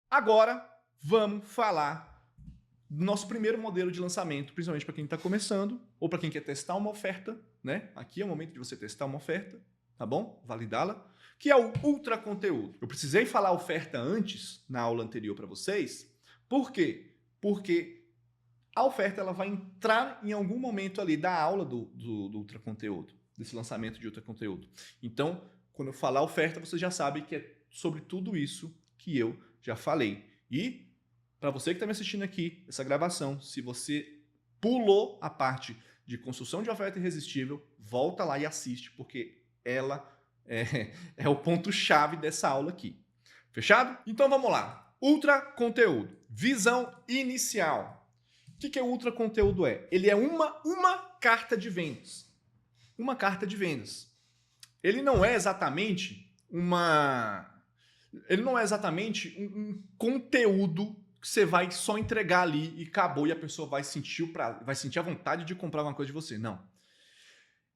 Agora, vamos falar do nosso primeiro modelo de lançamento, principalmente para quem está começando ou para quem quer testar uma oferta, né? Aqui é o momento de você testar uma oferta, tá bom? Validá-la, que é o ultra conteúdo. Eu precisei falar oferta antes, na aula anterior para vocês. Por quê? Porque a oferta ela vai entrar em algum momento ali da aula do ultra conteúdo, desse lançamento de ultra conteúdo. Então, quando eu falar oferta, você já sabe que é sobre tudo isso que eu já falei. E para você que está me assistindo aqui, essa gravação, se você pulou a parte de construção de oferta irresistível, volta lá e assiste, porque ela é o ponto-chave dessa aula aqui. Fechado? Então vamos lá. Ultra conteúdo. Visão inicial. O que o ultra conteúdo é? Ele é uma carta de vendas. Uma carta de vendas. Ele não é exatamente Ele não é exatamente um conteúdo que você vai só entregar ali e acabou e a pessoa vai sentir a vontade de comprar uma coisa de você. Não.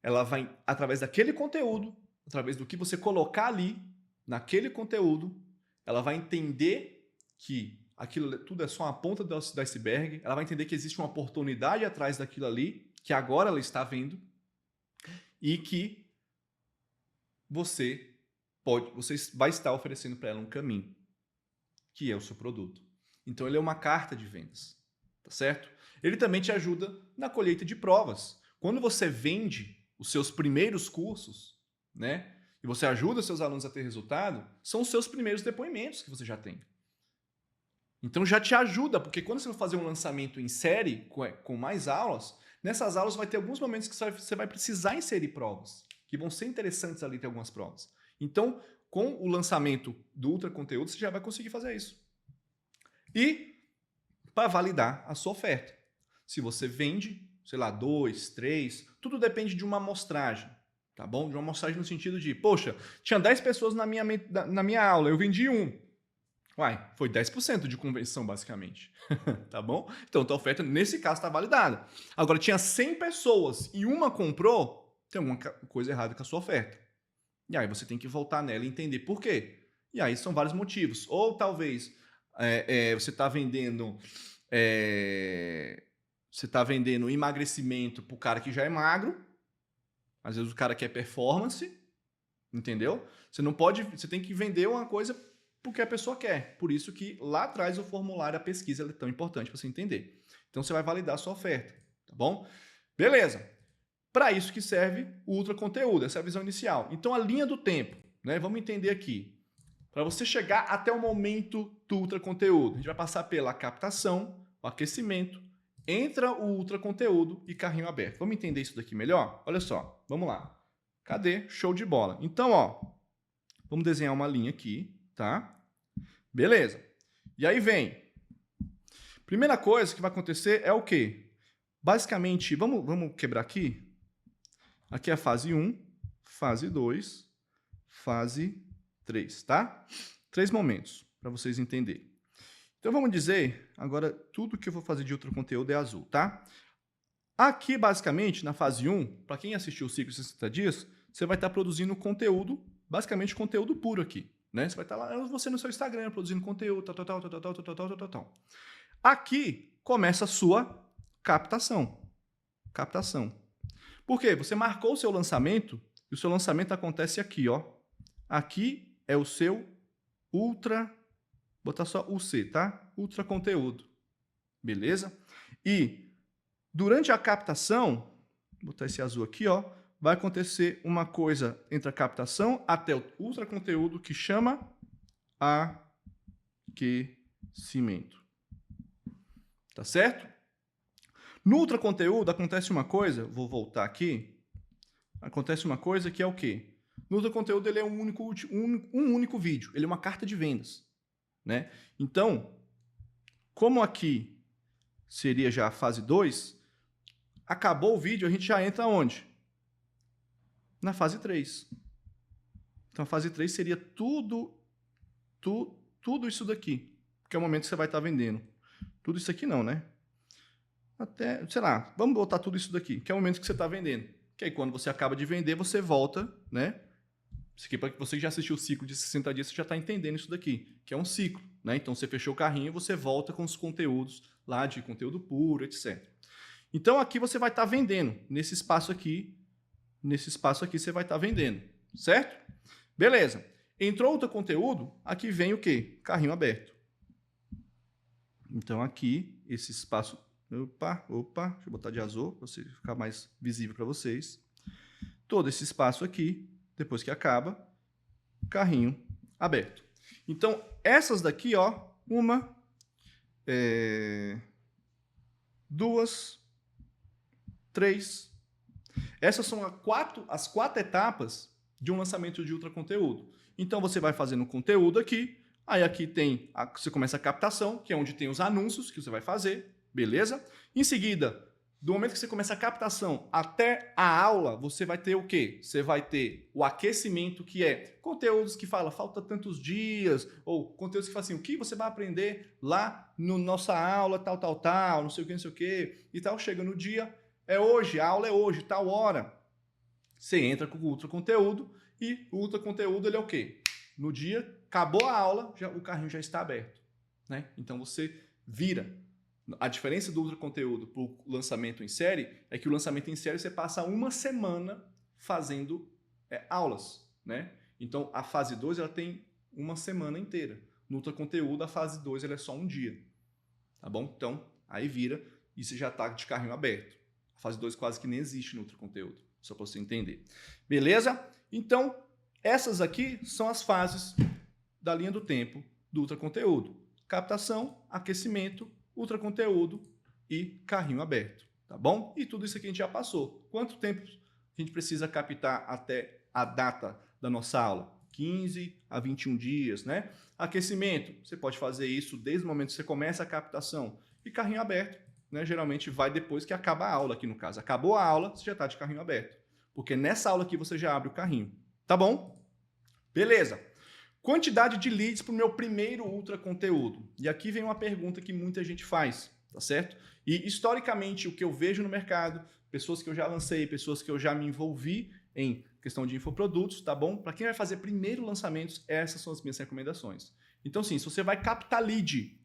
Ela vai, através daquele conteúdo, através do que você colocar ali, naquele conteúdo, ela vai entender que aquilo tudo é só uma ponta do iceberg, ela vai entender que existe uma oportunidade atrás daquilo ali, que agora ela está vendo, e que você vai estar oferecendo para ela um caminho, que é o seu produto. Então ele é uma carta de vendas, tá certo? Ele também te ajuda na colheita de provas. Quando você vende os seus primeiros cursos, né, e você ajuda seus alunos a ter resultado, são os seus primeiros depoimentos que você já tem. Então já te ajuda, porque quando você for fazer um lançamento em série, com mais aulas, nessas aulas vai ter alguns momentos que você vai precisar inserir provas, que vão ser interessantes ali ter algumas provas. Então, com o lançamento do Ultra Conteúdo, você já vai conseguir fazer isso. E para validar a sua oferta. Se você vende, sei lá, 2, 3, tudo depende de uma amostragem, tá bom? De uma amostragem no sentido de, poxa, tinha 10 pessoas na minha aula, eu vendi um. Uai, foi 10% de conversão, basicamente. Tá bom? Então, tua oferta, nesse caso, está validada. Agora, tinha 100 pessoas e uma comprou, tem alguma coisa errada com a sua oferta. E aí você tem que voltar nela e entender por quê. E aí são vários motivos. Ou talvez você está vendendo emagrecimento para o cara que já é magro. Às vezes o cara quer performance, entendeu? Você tem que vender uma coisa porque a pessoa quer. Por isso que lá atrás o formulário, a pesquisa é tão importante para você entender. Então você vai validar a sua oferta, tá bom? Beleza. Para isso que serve o ultra conteúdo, essa é a visão inicial. Então a linha do tempo, né? Vamos entender aqui. Para você chegar até o momento do ultra conteúdo, a gente vai passar pela captação, o aquecimento, entra o ultra conteúdo e carrinho aberto. Vamos entender isso daqui melhor? Olha só, vamos lá. Cadê? Show de bola. Então, ó, vamos desenhar uma linha aqui, tá? Beleza. E aí vem. Primeira coisa que vai acontecer é o quê? Basicamente, vamos quebrar aqui? Aqui é a fase 1, fase 2, fase 3, tá? 3 momentos para vocês entenderem. Então vamos dizer, agora tudo que eu vou fazer de outro conteúdo é azul, tá? Aqui, basicamente, na fase 1, para quem assistiu o ciclo de 60 dias, você vai estar produzindo conteúdo, basicamente conteúdo puro aqui, né? Você vai estar lá, você no seu Instagram, produzindo conteúdo, tal. Aqui começa a sua captação. Captação. Por quê? Você marcou o seu lançamento e o seu lançamento acontece aqui, ó. Aqui é o seu ultra, vou botar só UC, tá? Ultra conteúdo. Beleza? E durante a captação, vou botar esse azul aqui, ó, vai acontecer uma coisa entre a captação até o ultra conteúdo que chama aquecimento. Tá certo? No ultra conteúdo acontece uma coisa, vou voltar aqui, acontece uma coisa que é o quê? No ultra conteúdo ele é um único vídeo, ele é uma carta de vendas, né? Então, como aqui seria já a fase 2, acabou o vídeo, a gente já entra onde? Na fase 3. Então a fase 3 seria tudo isso daqui, que é o momento que você vai estar vendendo. Tudo isso aqui não, né? Até, sei lá, vamos botar tudo isso daqui, que é o momento que você está vendendo. Que aí quando você acaba de vender, você volta, né? Isso aqui, para você que já assistiu o ciclo de 60 dias, você já está entendendo isso daqui, que é um ciclo. né? Então, você fechou o carrinho, você volta com os conteúdos lá de conteúdo puro, etc. Então, aqui você vai estar vendendo. Nesse espaço aqui você vai estar vendendo, certo? Beleza. Entrou outro conteúdo, aqui vem o quê? Carrinho aberto. Então, aqui, esse espaço... Opa, deixa eu botar de azul, para ficar mais visível para vocês. Todo esse espaço aqui, depois que acaba, carrinho aberto. Então, essas daqui, ó, uma, duas, três. Essas são as quatro etapas de um lançamento de ultra conteúdo. Então, você vai fazendo conteúdo aqui, aí aqui tem, você começa a captação, que é onde tem os anúncios que você vai fazer, beleza? Em seguida, do momento que você começa a captação até a aula, você vai ter o quê? Você vai ter o aquecimento, que é conteúdos que falam falta tantos dias, ou conteúdos que falam assim, o que você vai aprender lá na nossa aula, tal, não sei o que, e tal. Chega no dia, é hoje, a aula é hoje, tal hora. Você entra com o ultra conteúdo, e o ultra conteúdo ele é o quê? No dia, acabou a aula, o carrinho já está aberto, né? Então você vira. A diferença do ultra conteúdo para o lançamento em série é que o lançamento em série você passa uma semana fazendo aulas, né? Então a fase 2 ela tem uma semana inteira. No ultra conteúdo a fase 2 ela é só um dia, tá bom? Então aí vira e você já está de carrinho aberto. A fase 2 quase que nem existe no ultra conteúdo, só para você entender. Beleza? Então essas aqui são as fases da linha do tempo do ultra conteúdo: captação, aquecimento, ultra conteúdo e carrinho aberto, tá bom? E tudo isso aqui a gente já passou. Quanto tempo a gente precisa captar até a data da nossa aula? 15 a 21 dias, né? Aquecimento, você pode fazer isso desde o momento que você começa a captação. E carrinho aberto, né? Geralmente vai depois que acaba a aula aqui no caso. Acabou a aula, você já está de carrinho aberto. Porque nessa aula aqui você já abre o carrinho, tá bom? Beleza. Quantidade de leads para o meu primeiro ultra conteúdo. E aqui vem uma pergunta que muita gente faz, tá certo? E historicamente o que eu vejo no mercado, pessoas que eu já lancei, pessoas que eu já me envolvi em questão de infoprodutos, tá bom? Para quem vai fazer primeiro lançamentos, essas são as minhas recomendações. Então sim, se você vai captar lead,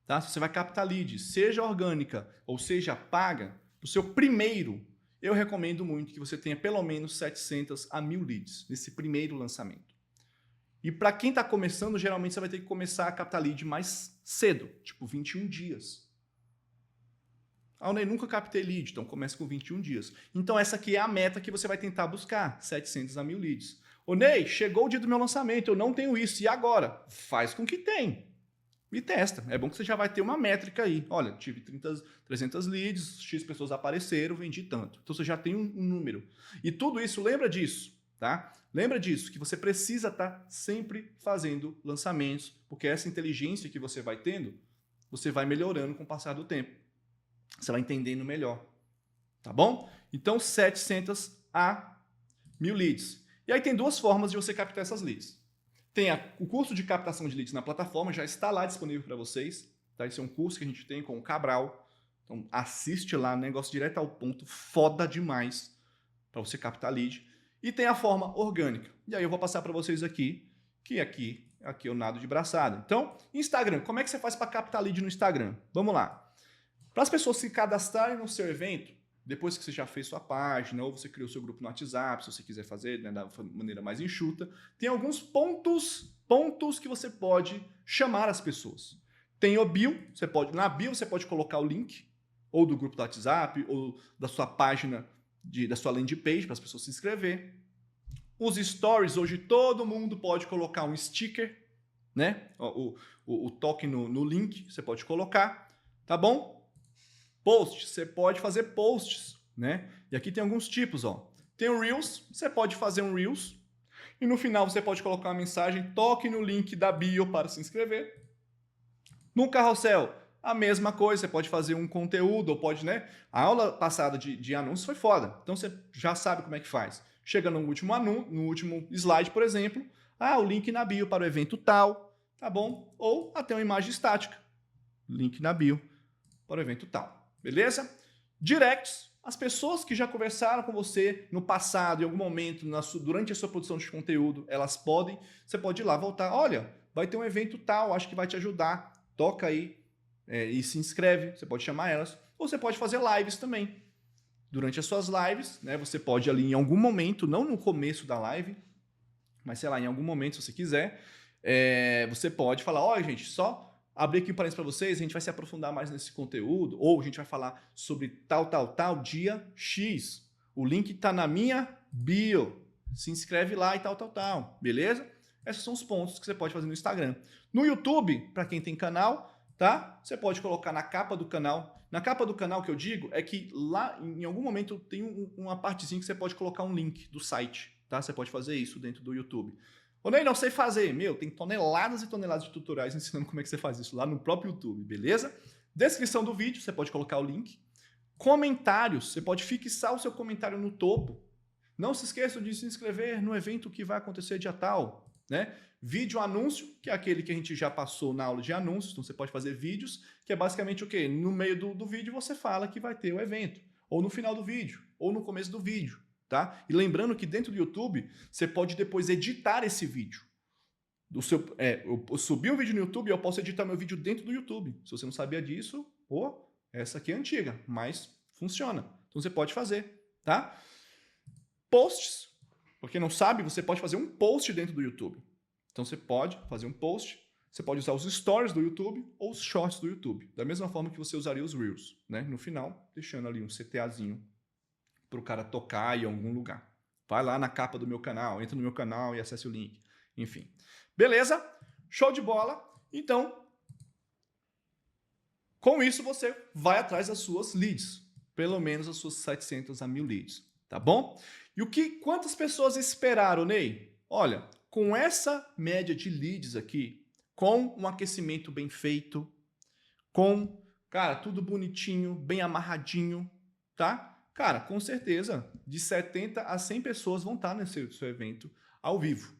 tá? Se você vai captar lead, seja orgânica ou seja paga, o seu primeiro, eu recomendo muito que você tenha pelo menos 700 a 1.000 leads nesse primeiro lançamento. E para quem está começando, geralmente você vai ter que começar a captar lead mais cedo, tipo 21 dias. Ah, Ney, nunca captei lead, então começa com 21 dias. Então essa aqui é a meta que você vai tentar buscar, 700 a 1.000 leads. Ô Ney, chegou o dia do meu lançamento, eu não tenho isso, e agora? Faz com que tem. E testa. É bom que você já vai ter uma métrica aí. Olha, tive 300 leads, X pessoas apareceram, vendi tanto. Então você já tem um número. E tudo isso, lembra disso, tá? Lembra disso, que você precisa estar sempre fazendo lançamentos, porque essa inteligência que você vai tendo, você vai melhorando com o passar do tempo. Você vai entendendo melhor, tá bom? Então, 700 a 1.000 leads. E aí tem duas formas de você captar essas leads. Tem o curso de captação de leads na plataforma, já está lá disponível para vocês. Tá? Esse é um curso que a gente tem com o Cabral. Então, assiste lá, negócio direto ao ponto, foda demais para você captar lead. E tem a forma orgânica. E aí eu vou passar para vocês aqui, que aqui eu nado de braçada. Então, Instagram, como é que você faz para captar lead no Instagram? Vamos lá. Para as pessoas se cadastrarem no seu evento, depois que você já fez sua página, ou você criou seu grupo no WhatsApp, se você quiser fazer, né, da maneira mais enxuta, tem alguns pontos que você pode chamar as pessoas. Tem o bio, na bio você pode colocar o link, ou do grupo do WhatsApp, ou da sua página, da sua landing page, para as pessoas se inscrever. Os stories, hoje todo mundo pode colocar um sticker, né? O toque no link, você pode colocar, tá bom? Posts, você pode fazer posts, né? E aqui tem alguns tipos, ó. Tem o Reels, você pode fazer um Reels, e no final você pode colocar uma mensagem, toque no link da bio para se inscrever. No carrossel, a mesma coisa, você pode fazer um conteúdo, ou pode, né? A aula passada de anúncios foi foda, então você já sabe como é que faz. Chega no último slide, por exemplo, o link na bio para o evento tal, tá bom? Ou até uma imagem estática, link na bio para o evento tal. Beleza? Directs, as pessoas que já conversaram com você no passado, em algum momento, durante a sua produção de conteúdo, você pode ir lá voltar. Olha, vai ter um evento tal, acho que vai te ajudar, toca aí e se inscreve, você pode chamar elas, ou você pode fazer lives também. Durante as suas lives, né, você pode ali em algum momento, não no começo da live, mas sei lá, em algum momento, se você quiser, você pode falar, ó, gente, só abrir aqui um parênteses para vocês, a gente vai se aprofundar mais nesse conteúdo, ou a gente vai falar sobre tal dia X. O link tá na minha bio. Se inscreve lá e tal, beleza? Esses são os pontos que você pode fazer no Instagram. No YouTube, para quem tem canal, tá? Você pode colocar na capa do canal. Na capa do canal que eu digo é que lá, em algum momento, tem uma partezinha que você pode colocar um link do site, tá? Você pode fazer isso dentro do YouTube. Ô, Ney, não sei fazer. Meu, tem toneladas e toneladas de tutoriais ensinando como é que você faz isso lá no próprio YouTube, beleza? Descrição do vídeo, você pode colocar o link. Comentários, você pode fixar o seu comentário no topo. Não se esqueçam de se inscrever no evento que vai acontecer dia tal, né? Vídeo anúncio, que é aquele que a gente já passou na aula de anúncios, então você pode fazer vídeos, que é basicamente o quê? No meio do vídeo você fala que vai ter o evento, ou no final do vídeo, ou no começo do vídeo, tá? E lembrando que dentro do YouTube, você pode depois editar esse vídeo. Eu subi o vídeo no YouTube e eu posso editar meu vídeo dentro do YouTube. Se você não sabia disso, essa aqui é antiga, mas funciona. Então você pode fazer, tá? Posts, pra quem não sabe, você pode fazer um post dentro do YouTube. Então você pode fazer um post, você pode usar os stories do YouTube ou os shorts do YouTube, da mesma forma que você usaria os Reels, né? No final, deixando ali um CTAzinho para o cara tocar em algum lugar. Vai lá na capa do meu canal, entra no meu canal e acesse o link. Enfim. Beleza? Show de bola. Então, com isso você vai atrás das suas leads. Pelo menos as suas 700 a 1000 leads. Tá bom? E quantas pessoas esperaram, Ney? Olha, com essa média de leads aqui, com um aquecimento bem feito, com, cara, tudo bonitinho, bem amarradinho, tá? Cara, com certeza, de 70 a 100 pessoas vão estar nesse seu evento ao vivo.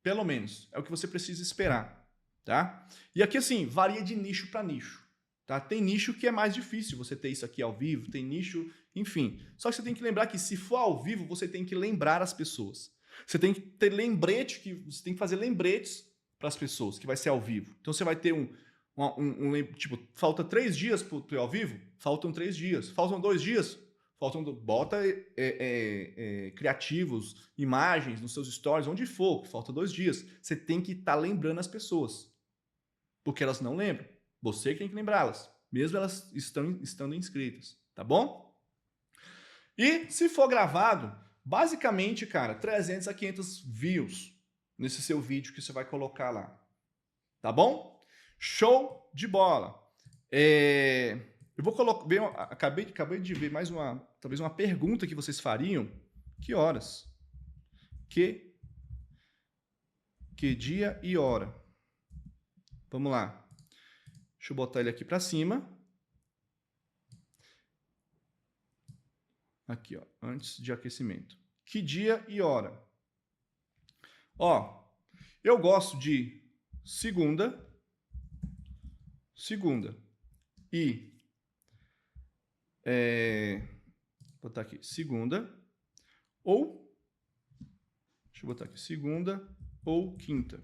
Pelo menos, é o que você precisa esperar, tá? E aqui, assim, varia de nicho para nicho, tá? Tem nicho que é mais difícil você ter isso aqui ao vivo, tem nicho, enfim. Só que você tem que lembrar que se for ao vivo, você tem que lembrar as pessoas. Você tem que ter você tem que fazer lembretes para as pessoas, que vai ser ao vivo. Então você vai ter tipo, falta 3 dias para o ao vivo? Faltam 3 dias. Faltam 2 dias? Bota criativos, imagens nos seus stories, onde for, falta 2 dias. Você tem que estar lembrando as pessoas. Porque elas não lembram. Você tem que lembrá-las, mesmo elas estando inscritas, tá bom? E se for gravado, basicamente, cara, 300 a 500 views nesse seu vídeo que você vai colocar lá. Tá bom? Show de bola. Eu vou colocar... Acabei de ver mais talvez uma pergunta que vocês fariam. Que horas? Que dia e hora? Vamos lá. Deixa eu botar ele aqui para cima. Aqui, ó, antes de aquecimento. Que dia e hora? Ó, eu gosto de segunda e vou botar aqui, segunda ou deixa eu botar aqui, segunda ou quinta.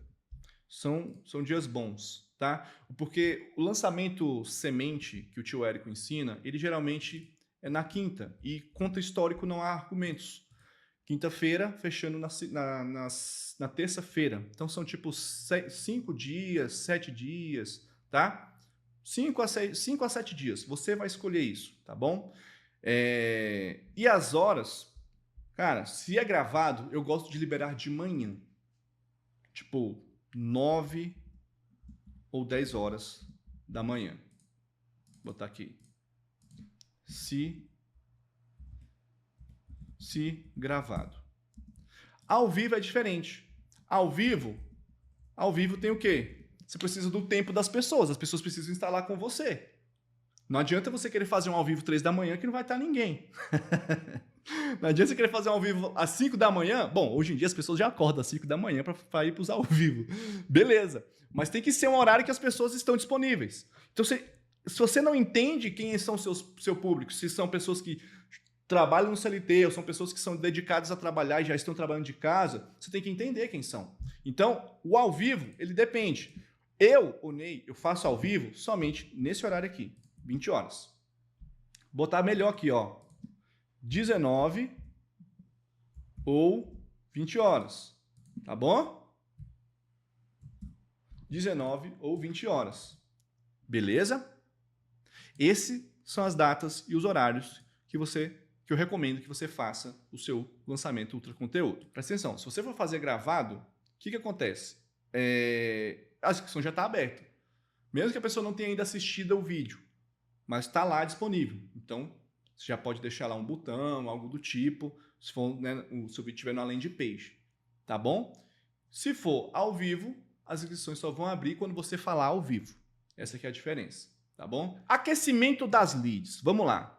São dias bons, tá? Porque o lançamento semente que o tio Érico ensina, ele geralmente é na quinta, e conta histórico não há argumentos. Quinta-feira, fechando na terça-feira. Então são tipo 5 dias, 7 dias, tá? 5 a 7 dias. Você vai escolher isso, tá bom? E as horas, cara, se é gravado, eu gosto de liberar de manhã. Tipo, 9 ou 10 horas da manhã. Vou botar aqui. Se gravado. Ao vivo é diferente. Ao vivo tem o quê? Você precisa do tempo das pessoas. As pessoas precisam estar lá com você. Não adianta você querer fazer um ao vivo 3 da manhã que não vai estar ninguém. Não adianta você querer fazer um ao vivo às 5 da manhã. Bom, hoje em dia as pessoas já acordam às 5 da manhã para ir para os ao vivo. Beleza. Mas tem que ser um horário que as pessoas estão disponíveis. Então, se você não entende quem são seu público, se são pessoas que trabalham no CLT, ou são pessoas que são dedicadas a trabalhar e já estão trabalhando de casa, você tem que entender quem são. Então, o ao vivo, ele depende. Eu, o Ney, eu faço ao vivo somente nesse horário aqui, 20 horas. Vou botar melhor aqui, ó, 19 ou 20 horas, tá bom? 19 ou 20 horas, beleza? Esses são as datas e os horários que eu recomendo que você faça o seu lançamento ultra conteúdo. Presta atenção, se você for fazer gravado, o que acontece? A inscrição já está aberta. Mesmo que a pessoa não tenha ainda assistido o vídeo, mas está lá disponível. Então, você já pode deixar lá um botão, algo do tipo, se for, né, o seu vídeo estiver na landing page, tá bom? Se for ao vivo, as inscrições só vão abrir quando você falar ao vivo. Essa aqui é a diferença, tá bom? Aquecimento das leads. Vamos lá.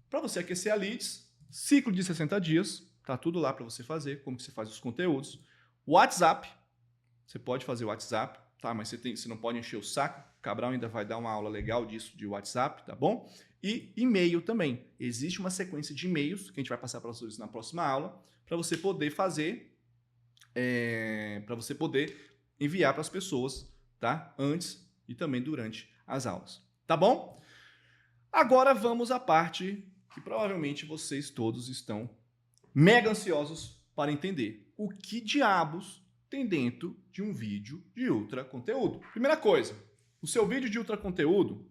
Para você aquecer a leads, ciclo de 60 dias, tá tudo lá para você fazer, como que você faz os conteúdos. WhatsApp, você pode fazer o WhatsApp, tá? Mas você não pode encher o saco. O Cabral ainda vai dar uma aula legal disso de WhatsApp, tá bom? E e-mail também. Existe uma sequência de e-mails que a gente vai passar para vocês na próxima aula, para você poder fazer, para você poder enviar para as pessoas, tá? Antes e também durante as aulas, tá bom? Agora vamos à parte que provavelmente vocês todos estão mega ansiosos para entender. O que diabos tem dentro de um vídeo de ultra conteúdo? Primeira coisa, o seu vídeo de ultra conteúdo,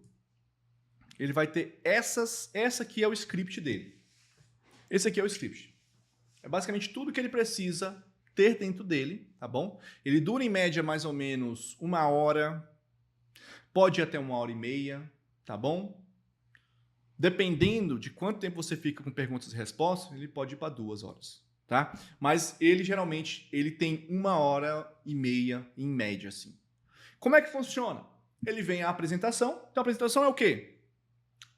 ele vai ter essa aqui é o script dele. Esse aqui é o script. É basicamente tudo que ele precisa ter dentro dele, tá bom? Ele dura em média mais ou menos 1 hora, pode ir até 1h30, tá bom? Dependendo de quanto tempo você fica com perguntas e respostas, ele pode ir para 2 horas, tá? Mas ele geralmente tem 1h30 em média, assim. Como é que funciona? Ele vem a apresentação. Então a apresentação é o quê?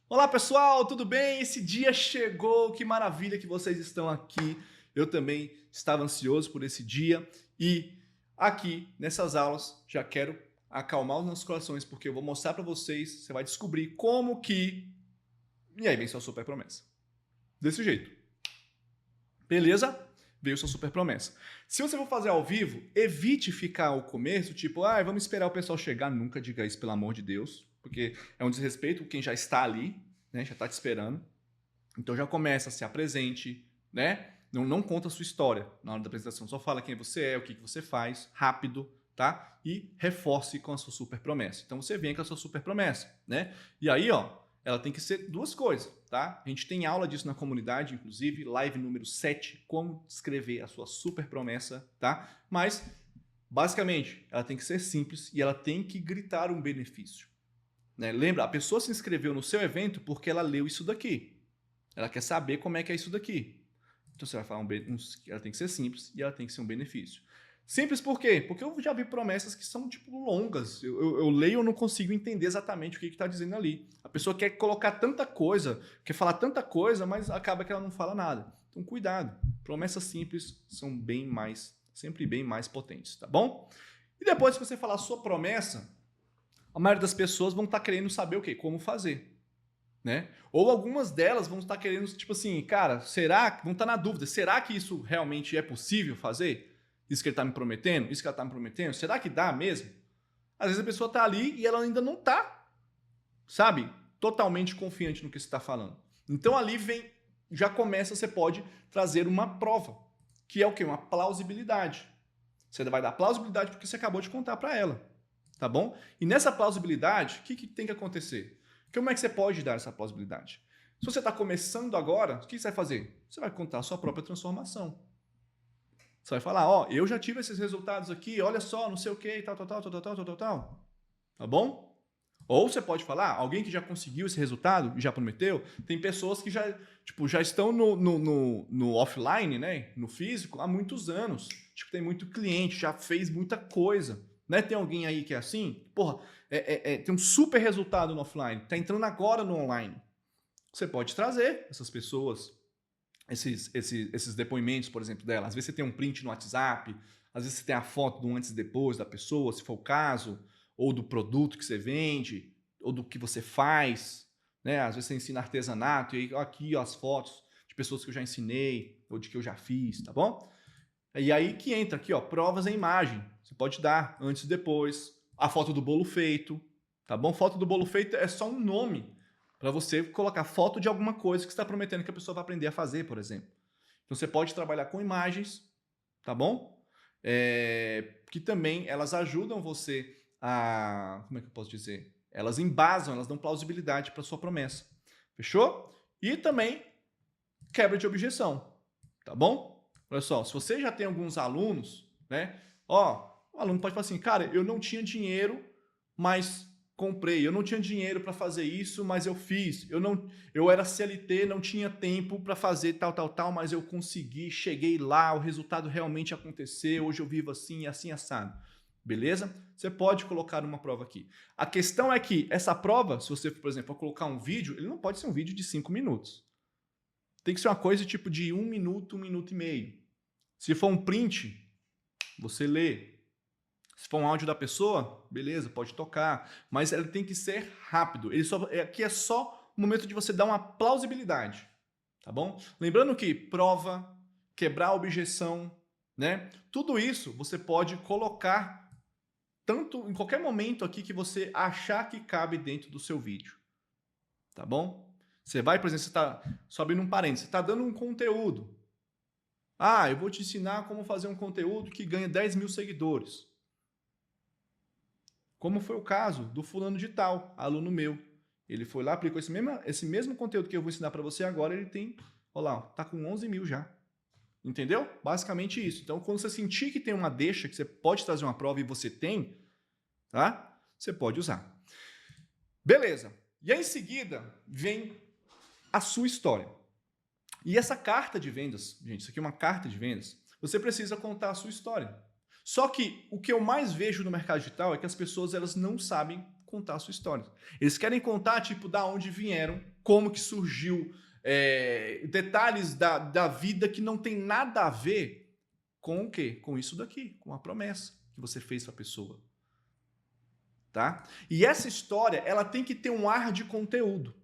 Olá pessoal, tudo bem? Esse dia chegou, que maravilha que vocês estão aqui. Eu também estava ansioso por esse dia e aqui nessas aulas já quero acalmar os nossos corações porque eu vou mostrar para vocês, você vai descobrir como que... E aí vem sua super promessa. Desse jeito. Beleza? Veio sua super promessa. Se você for fazer ao vivo, evite ficar ao começo, tipo, vamos esperar o pessoal chegar. Nunca diga isso, pelo amor de Deus, porque é um desrespeito com quem já está ali, né? Já está te esperando. Então já começa, se apresente, né? Não conta a sua história na hora da apresentação. Só fala quem você é, o que você faz, rápido, tá? E reforce com a sua super promessa. Então você vem com a sua super promessa, né? E aí, ó, ela tem que ser 2 coisas, tá? A gente tem aula disso na comunidade, inclusive, live número 7, como escrever a sua super promessa, tá? Mas, basicamente, ela tem que ser simples e ela tem que gritar um benefício, né? Lembra, a pessoa se inscreveu no seu evento porque ela leu isso daqui. Ela quer saber como é que é isso daqui. Então, você vai falar ela tem que ser simples e ela tem que ser um benefício. Simples por quê? Porque eu já vi promessas que são, tipo, longas. Eu leio e eu não consigo entender exatamente o que está dizendo ali. A pessoa quer colocar tanta coisa, quer falar tanta coisa, mas acaba que ela não fala nada. Então, cuidado. Promessas simples são sempre bem mais potentes, tá bom? E depois que você falar a sua promessa, a maioria das pessoas vão estar querendo saber o quê? Como fazer, né? Ou algumas delas vão estar querendo, tipo assim, cara, vão estar na dúvida, será que isso realmente é possível fazer? Isso que ele está me prometendo? Isso que ela está me prometendo? Será que dá mesmo? Às vezes a pessoa está ali e ela ainda não está, sabe, totalmente confiante no que você está falando. Então ali já começa, você pode trazer uma prova, que é o quê? Uma plausibilidade. Você vai dar plausibilidade porque você acabou de contar para ela, tá bom? E nessa plausibilidade, o que tem que acontecer? Como é que você pode dar essa plausibilidade? Se você está começando agora, o que você vai fazer? Você vai contar a sua própria transformação. Você vai falar, ó, eu já tive esses resultados aqui, olha só, não sei o que, tal. Tá bom? Ou você pode falar, alguém que já conseguiu esse resultado e já prometeu, tem pessoas que já estão no offline, né, no físico, há muitos anos. Tipo, tem muito cliente, já fez muita coisa. Né? Tem alguém aí que é assim? Porra, tem um super resultado no offline, tá entrando agora no online. Você pode trazer essas pessoas, esses depoimentos, por exemplo, dela. Às vezes você tem um print no WhatsApp, às vezes você tem a foto do antes e depois da pessoa, se for o caso, ou do produto que você vende, ou do que você faz, né? Às vezes você ensina artesanato, e aí aqui ó, as fotos de pessoas que eu já ensinei ou de que eu já fiz, tá bom? E aí que entra aqui, ó, provas em imagem. Você pode dar antes e depois, a foto do bolo feito, tá bom? Foto do bolo feito é só um nome para você colocar foto de alguma coisa que você está prometendo que a pessoa vai aprender a fazer, por exemplo. Então você pode trabalhar com imagens, tá bom? Que também elas ajudam você a... Como é que eu posso dizer? Elas embasam, elas dão plausibilidade para sua promessa. Fechou? E também quebra de objeção, tá bom? Olha só, se você já tem alguns alunos, né? Ó, o aluno pode falar assim, cara, eu não tinha dinheiro, mas comprei. Eu não tinha dinheiro para fazer isso, mas eu fiz. Eu era CLT, não tinha tempo para fazer tal, mas eu consegui, cheguei lá, o resultado realmente aconteceu, hoje eu vivo assim, assim, assado. Beleza? Você pode colocar uma prova aqui. A questão é que essa prova, se você, por exemplo, for colocar um vídeo, ele não pode ser um vídeo de 5 minutos. Tem que ser uma coisa tipo de 1 minuto, 1 minuto e meio. Se for um print, você lê. Se for um áudio da pessoa, beleza, pode tocar. Mas ele tem que ser rápido. Aqui é só o momento de você dar uma plausibilidade. Tá bom? Lembrando que prova, quebrar a objeção, né? Tudo isso você pode colocar tanto em qualquer momento aqui que você achar que cabe dentro do seu vídeo. Tá bom? Você vai, por exemplo, você está só abrindo um parênteses, você está dando um conteúdo. Ah, eu vou te ensinar como fazer um conteúdo que ganha 10 mil seguidores. Como foi o caso do fulano de tal, aluno meu. Ele foi lá, aplicou esse mesmo conteúdo que eu vou ensinar para você agora, ele tem, olha lá, tá com 11 mil já. Entendeu? Basicamente isso. Então, quando você sentir que tem uma deixa, que você pode trazer uma prova e você tem, tá? Você pode usar. Beleza. E aí, em seguida, vem a sua história. E essa carta de vendas, gente, isso aqui é uma carta de vendas, você precisa contar a sua história. Só que o que eu mais vejo no mercado digital é que as pessoas elas não sabem contar a sua história. Eles querem contar, tipo, da onde vieram, como que surgiu, detalhes da vida que não tem nada a ver com o quê? Com isso daqui, com a promessa que você fez para a pessoa. Tá? E essa história, ela tem que ter um ar de conteúdo.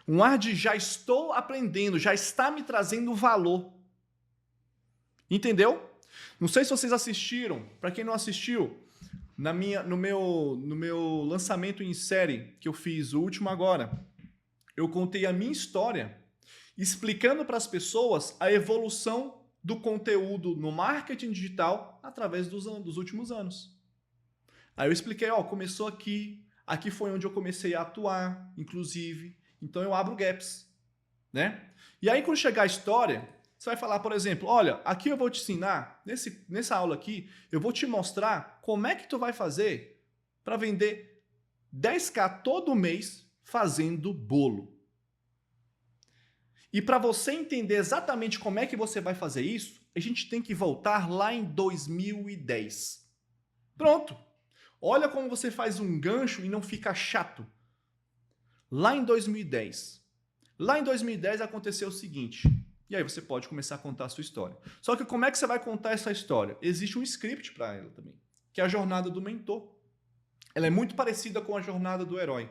Um ar de já estou aprendendo, já está me trazendo valor. Entendeu? Não sei se vocês assistiram, para quem não assistiu, no meu lançamento em série que eu fiz, o último agora, eu contei a minha história, explicando para as pessoas a evolução do conteúdo no marketing digital através dos últimos anos. Aí eu expliquei, ó, começou aqui foi onde eu comecei a atuar, inclusive, então eu abro gaps, né? E aí quando chegar a história, você vai falar, por exemplo, olha, aqui eu vou te ensinar, nessa aula aqui, eu vou te mostrar como é que tu vai fazer para vender 10k todo mês fazendo bolo. E para você entender exatamente como é que você vai fazer isso, a gente tem que voltar lá em 2010. Pronto. Olha como você faz um gancho e não fica chato. Lá em 2010. Lá em 2010 aconteceu o seguinte. E aí você pode começar a contar a sua história. Só que como é que você vai contar essa história? Existe um script para ela também, que é a jornada do mentor. Ela é muito parecida com a jornada do herói.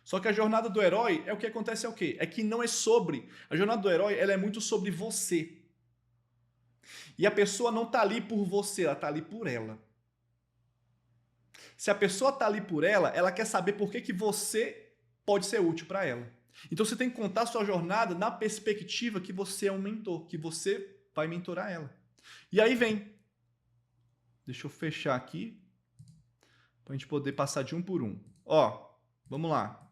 Só que a jornada do herói é o que acontece é o quê? É que não é sobre. A jornada do herói ela é muito sobre você. E a pessoa não está ali por você, ela está ali por ela. Se a pessoa está ali por ela, ela quer saber por que você pode ser útil para ela. Então você tem que contar a sua jornada na perspectiva que você é um mentor, que você vai mentorar ela. E aí vem. Deixa eu fechar aqui para a gente poder passar de um por um. Ó, vamos lá.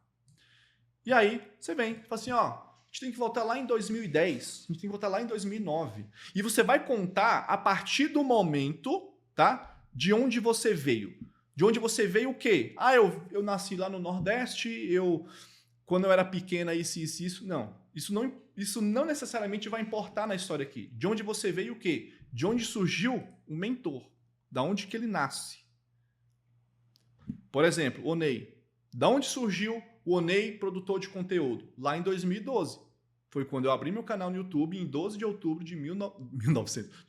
E aí você vem, fala assim, ó, a gente tem que voltar lá em 2010, a gente tem que voltar lá em 2009. E você vai contar a partir do momento, tá? De onde você veio. De onde você veio o quê? Ah, eu nasci lá no Nordeste, quando eu era pequena, isso. Não. Isso não necessariamente vai importar na história aqui. De onde você veio o quê? De onde surgiu o mentor. Da onde que ele nasce. Por exemplo, o Oney. Da onde surgiu o Oney, produtor de conteúdo? Lá em 2012. Foi quando eu abri meu canal no YouTube em 12 de outubro de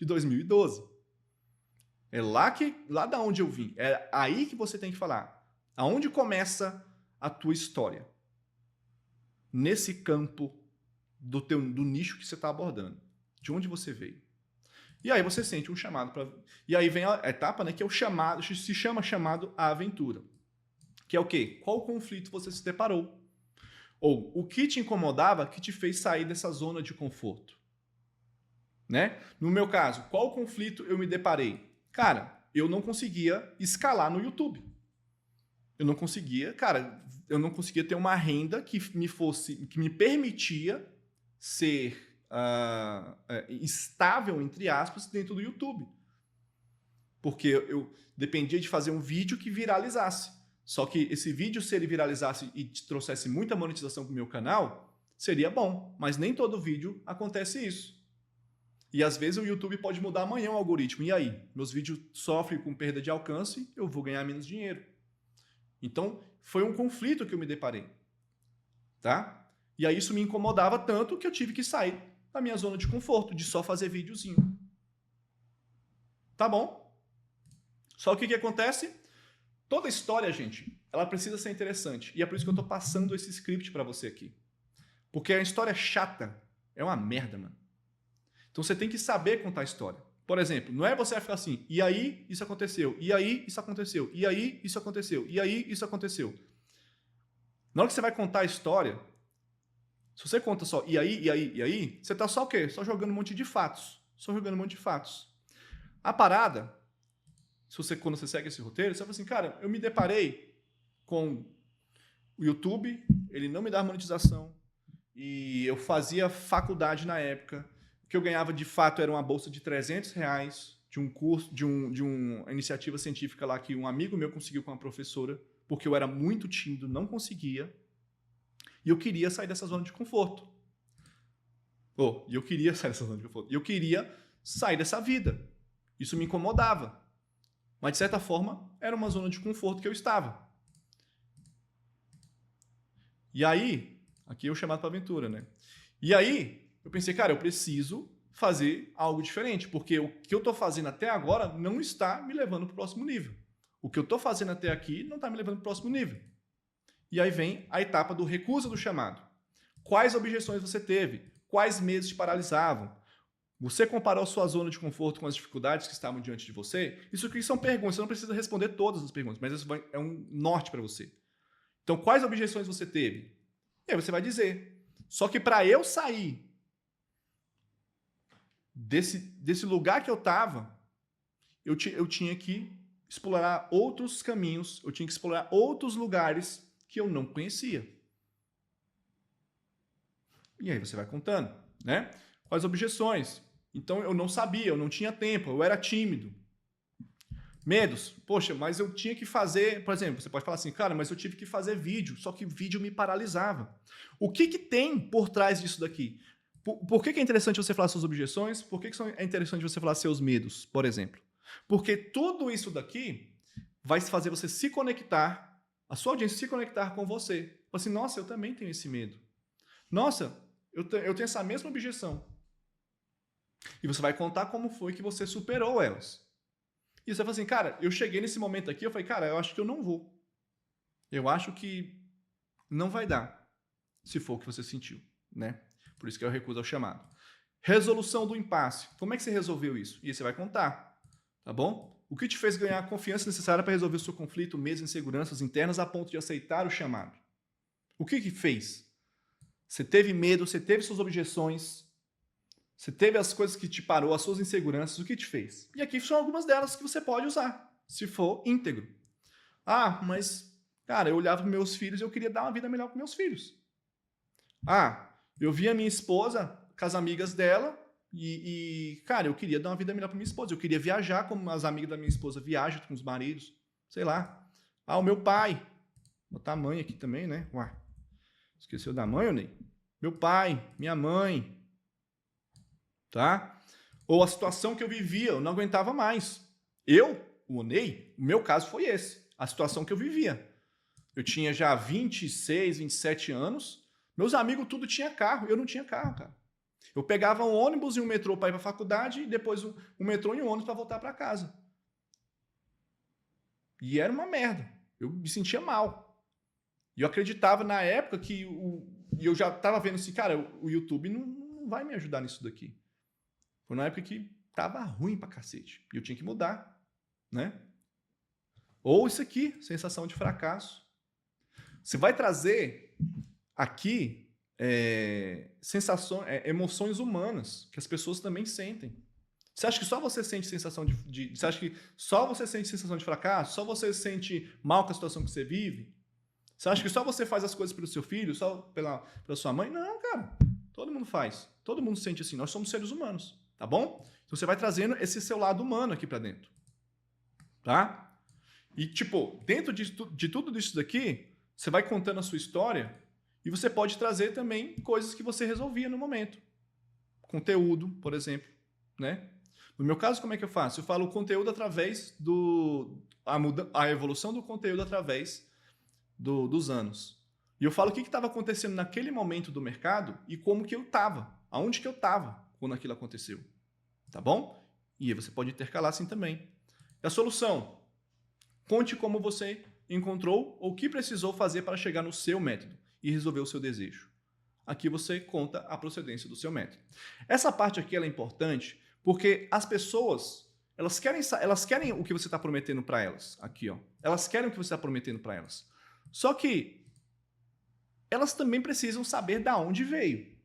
2012. É lá da onde eu vim. É aí que você tem que falar. Aonde começa a tua história? Nesse campo do nicho que você está abordando. De onde você veio. E aí você sente um chamado para... E aí vem a etapa, né, que é o chamado, se chama chamado à aventura. Que é o quê? Qual conflito você se deparou? Ou o que te incomodava que te fez sair dessa zona de conforto? Né? No meu caso, qual conflito eu me deparei? Cara, eu não conseguia escalar no YouTube. Eu não conseguia ter uma renda que me permitia ser estável, entre aspas, dentro do YouTube. Porque eu dependia de fazer um vídeo que viralizasse. Só que esse vídeo, se ele viralizasse e trouxesse muita monetização para o meu canal, seria bom. Mas nem todo vídeo acontece isso. E às vezes o YouTube pode mudar amanhã o algoritmo. E aí? Meus vídeos sofrem com perda de alcance, eu vou ganhar menos dinheiro. Então, foi um conflito que eu me deparei. Tá? E aí isso me incomodava tanto que eu tive que sair da minha zona de conforto, de só fazer videozinho. Tá bom? Só que o que acontece? Toda história, gente, ela precisa ser interessante. E é por isso que eu tô passando esse script para você aqui. Porque a história chata é uma merda, mano. Então você tem que saber contar a história. Por exemplo, não é você ficar assim, e aí isso aconteceu, e aí isso aconteceu, e aí isso aconteceu, e aí isso aconteceu. Na hora que você vai contar a história, se você conta só e aí, você tá só o quê? Só jogando um monte de fatos. Só jogando um monte de fatos. A parada, quando você segue esse roteiro, você fala assim, cara, eu me deparei com o YouTube, ele não me dá monetização, e eu fazia faculdade na época. O que eu ganhava de fato era uma bolsa de R$300 de um curso, de uma iniciativa científica lá que um amigo meu conseguiu com uma professora, porque eu era muito tímido, não conseguia. E eu queria sair dessa zona de conforto. E eu queria sair dessa zona de conforto. E eu queria sair dessa vida. Isso me incomodava. Mas, de certa forma, era uma zona de conforto que eu estava. E aí, aqui é o chamado para aventura, né? E aí, eu pensei, cara, eu preciso fazer algo diferente, porque o que eu estou fazendo até agora não está me levando para o próximo nível. O que eu estou fazendo até aqui não está me levando para o próximo nível. E aí vem a etapa do recusa do chamado. Quais objeções você teve? Quais medos te paralisavam? Você comparou sua zona de conforto com as dificuldades que estavam diante de você? Isso aqui são perguntas, você não precisa responder todas as perguntas, mas isso é um norte para você. Então, quais objeções você teve? E aí você vai dizer. Só que para eu sair desse lugar que eu estava, eu tinha que explorar outros caminhos, eu tinha que explorar outros lugares que eu não conhecia. E aí você vai contando, né? Quais objeções? Então eu não sabia, eu não tinha tempo, eu era tímido. Medos. Poxa, mas eu tinha que fazer, por exemplo, você pode falar assim, cara, mas eu tive que fazer vídeo, só que vídeo me paralisava. O que tem por trás disso daqui? Por que é interessante você falar suas objeções? Por que é interessante você falar seus medos, por exemplo? Porque tudo isso daqui vai fazer você se conectar, a sua audiência se conectar com você. Assim, nossa, eu também tenho esse medo. Nossa, eu tenho essa mesma objeção. E você vai contar como foi que você superou elas. E você vai falar assim, cara, eu cheguei nesse momento aqui, eu falei, cara, eu acho que eu não vou. Eu acho que não vai dar, se for o que você sentiu, né? Por isso que é o recuso ao chamado. Resolução do impasse. Como é que você resolveu isso? E aí você vai contar, tá bom? O que te fez ganhar a confiança necessária para resolver o seu conflito, medos e inseguranças internas a ponto de aceitar o chamado? O que fez? Você teve medo, você teve suas objeções, você teve as coisas que te parou, as suas inseguranças, o que te fez? E aqui são algumas delas que você pode usar, se for íntegro. Ah, mas, cara, eu olhava para meus filhos e eu queria dar uma vida melhor para meus filhos. Ah, eu via minha esposa com as amigas dela cara, eu queria dar uma vida melhor para minha esposa. Eu queria viajar como as amigas da minha esposa viajam com os maridos. Sei lá. Ah, o meu pai. Vou botar a mãe aqui também, né? Ué. Esqueceu da mãe, Ney? Meu pai, minha mãe. Tá? Ou a situação que eu vivia, eu não aguentava mais. O Ney, o meu caso foi esse. A situação que eu vivia. Eu tinha já 26, 27 anos. Meus amigos tudo tinha carro, eu não tinha carro, cara. Eu pegava um ônibus e um metrô para ir para a faculdade e depois um metrô e um ônibus para voltar para casa. E era uma merda. Eu me sentia mal. E eu acreditava na época que E eu já tava vendo assim, cara, o YouTube não vai me ajudar nisso daqui. Foi na época que tava ruim pra cacete. E eu tinha que mudar, né? Ou isso aqui, sensação de fracasso. Você vai trazer aqui sensações, emoções humanas que as pessoas também sentem. Você acha que só você sente sensação você acha que só você sente sensação de fracasso? Só você sente mal com a situação que você vive? Você acha que só você faz as coisas pelo seu filho, só pela sua mãe? Não, cara. Todo mundo faz. Todo mundo sente assim. Nós somos seres humanos, tá bom? Então você vai trazendo esse seu lado humano aqui pra dentro, tá? E tipo, dentro de tudo isso daqui, você vai contando a sua história e você pode trazer também coisas que você resolvia no momento. Conteúdo, por exemplo, né? No meu caso, como é que eu faço? Eu falo o conteúdo através a evolução do conteúdo através dos anos. E eu falo o que estava acontecendo naquele momento do mercado e como que eu estava, aonde que eu estava quando aquilo aconteceu. Tá bom? E aí você pode intercalar assim também. E a solução? Conte como você encontrou ou o que precisou fazer para chegar no seu método e resolver o seu desejo. Aqui você conta a procedência do seu método. Essa parte aqui ela é importante porque as pessoas, elas querem o que você está prometendo para elas. Aqui, ó. Elas querem o que você está prometendo para elas. Só que elas também precisam saber da onde veio.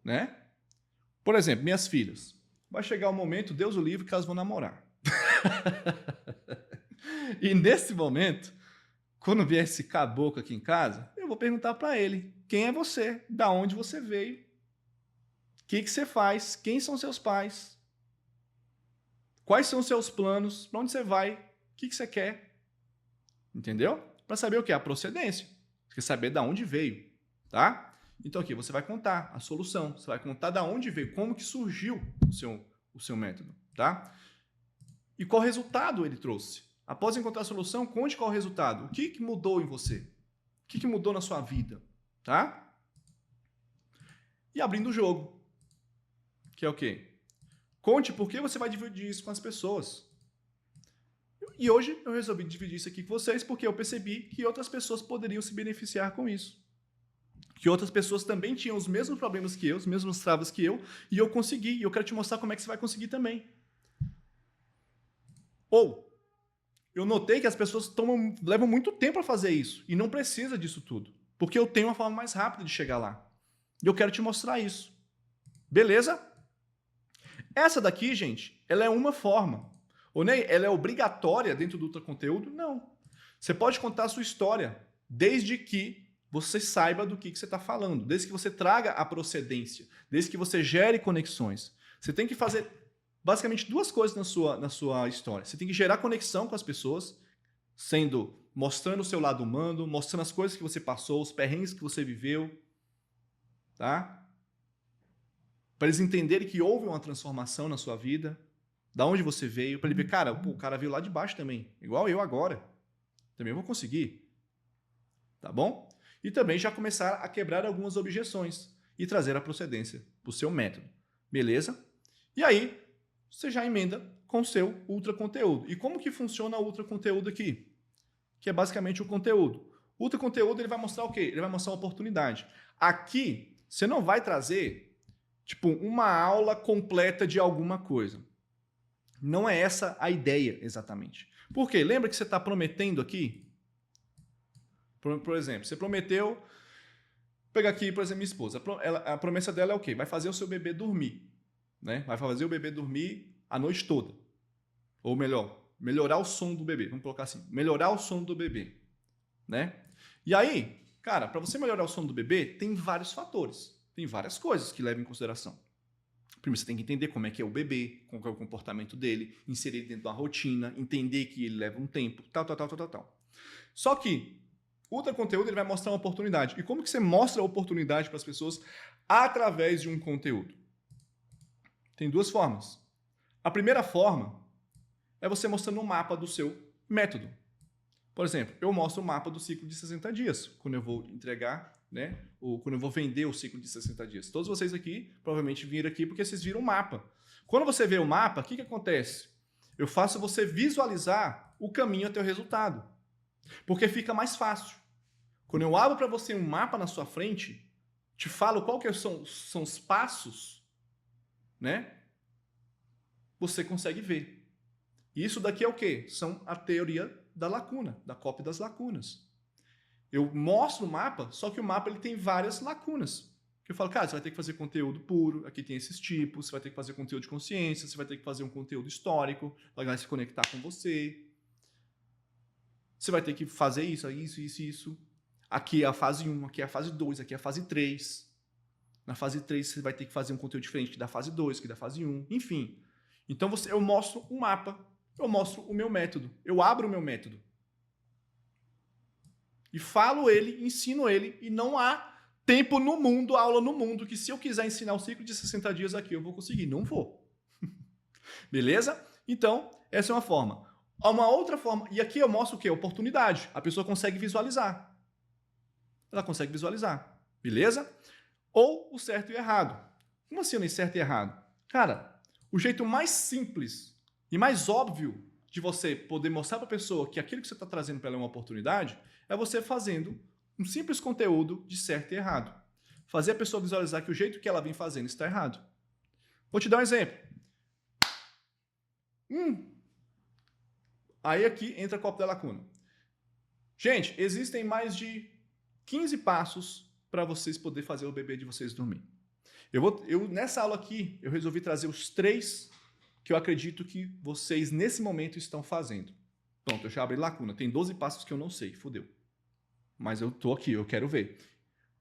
Né? Por exemplo, minhas filhas. Vai chegar o momento, Deus o livre, que elas vão namorar. E nesse momento, quando vier esse caboclo aqui em casa, eu vou perguntar para ele, quem é você? Da onde você veio? O que você faz? Quem são seus pais? Quais são os seus planos? Para onde você vai? O que você quer? Entendeu? Para saber o que? A procedência. Você quer saber da onde veio, tá? Então aqui você vai contar a solução, você vai contar da onde veio, como que surgiu o seu método, tá? E qual resultado ele trouxe. Após encontrar a solução, conte qual o resultado. O que mudou em você? O que mudou na sua vida, tá? E abrindo o jogo, que é o quê? Conte por que você vai dividir isso com as pessoas. E hoje eu resolvi dividir isso aqui com vocês porque eu percebi que outras pessoas poderiam se beneficiar com isso. Que outras pessoas também tinham os mesmos problemas que eu, os mesmos travas que eu, e eu consegui. E eu quero te mostrar como é que você vai conseguir também. Ou, eu notei que as pessoas levam muito tempo a fazer isso, e não precisa disso tudo. Porque eu tenho uma forma mais rápida de chegar lá. E eu quero te mostrar isso. Beleza? Essa daqui, gente, ela é uma forma. Ô, Ney, ela é obrigatória dentro do ultraconteúdo? Não. Você pode contar a sua história, desde que você saiba do que você está falando, desde que você traga a procedência, desde que você gere conexões. Você tem que fazer basicamente duas coisas na sua história. Você tem que gerar conexão com as pessoas, mostrando o seu lado humano, mostrando as coisas que você passou, os perrengues que você viveu, tá? Para eles entenderem que houve uma transformação na sua vida, da onde você veio, para ele ver, cara, o cara veio lá de baixo também, igual eu agora. Também vou conseguir. Tá bom? E também já começar a quebrar algumas objeções e trazer a procedência para o seu método. Beleza? E aí, você já emenda com o seu ultra conteúdo. E como que funciona o ultra conteúdo aqui? Que é basicamente o conteúdo. O ultra conteúdo ele vai mostrar o quê? Ele vai mostrar uma oportunidade. Aqui, você não vai trazer tipo uma aula completa de alguma coisa. Não é essa a ideia exatamente. Por quê? Lembra que você está prometendo aqui? Por exemplo, você prometeu... Pegar aqui, por exemplo, minha esposa. A promessa dela é o quê? Vai fazer o seu bebê dormir. Né? Vai fazer o bebê dormir a noite toda. Ou melhor, melhorar o sono do bebê. Vamos colocar assim, melhorar o sono do bebê. Né? E aí, cara, para você melhorar o sono do bebê, tem vários fatores. Tem várias coisas que levam em consideração. Primeiro, você tem que entender como é que é o bebê, qual é o comportamento dele, inserir ele dentro da rotina, entender que ele leva um tempo, tal. Só que o ultra conteúdo ele vai mostrar uma oportunidade. E como que você mostra a oportunidade para as pessoas através de um conteúdo? Tem duas formas. A primeira forma é você mostrando um mapa do seu método. Por exemplo, eu mostro o mapa do ciclo de 60 dias, quando eu vou entregar, né, ou quando eu vou vender o ciclo de 60 dias. Todos vocês aqui provavelmente viram aqui porque vocês viram o mapa. Quando você vê o mapa, o que acontece? Eu faço você visualizar o caminho até o resultado. Porque fica mais fácil. Quando eu abro para você um mapa na sua frente, te falo qual que são os passos, né? Você consegue ver. E isso daqui é o quê? São a teoria da lacuna, da cópia das lacunas. Eu mostro o mapa, só que o mapa ele tem várias lacunas. Que eu falo, cara, você vai ter que fazer conteúdo puro, aqui tem esses tipos, você vai ter que fazer conteúdo de consciência, você vai ter que fazer um conteúdo histórico, vai se conectar com você. Você vai ter que fazer isso, isso, isso, isso. Aqui é a fase 1, aqui é a fase 2, aqui é a fase 3. Na fase 3 você vai ter que fazer um conteúdo diferente que da fase 2, que da fase 1, enfim. Então eu mostro um mapa, eu mostro o meu método, eu abro o meu método. E falo ele, ensino ele, e não há tempo no mundo, aula no mundo, que se eu quiser ensinar o ciclo de 60 dias aqui, eu vou conseguir. Não vou. Beleza? Então, essa é uma forma. Uma outra forma, e aqui eu mostro o quê? Oportunidade. A pessoa consegue visualizar. Ela consegue visualizar. Beleza? Ou o certo e o errado. Como assim nem certo e errado? Cara, o jeito mais simples e mais óbvio de você poder mostrar para a pessoa que aquilo que você está trazendo para ela é uma oportunidade é você fazendo um simples conteúdo de certo e errado. Fazer a pessoa visualizar que o jeito que ela vem fazendo está errado. Vou te dar um exemplo. Aí aqui entra a cópia da lacuna. Gente, existem mais de 15 passos para vocês poderem fazer o bebê de vocês dormir. Nessa aula aqui, eu resolvi trazer os 3 que eu acredito que vocês, nesse momento, estão fazendo. Pronto, eu já abri lacuna. Tem 12 passos que eu não sei, fodeu. Mas eu tô aqui, eu quero ver.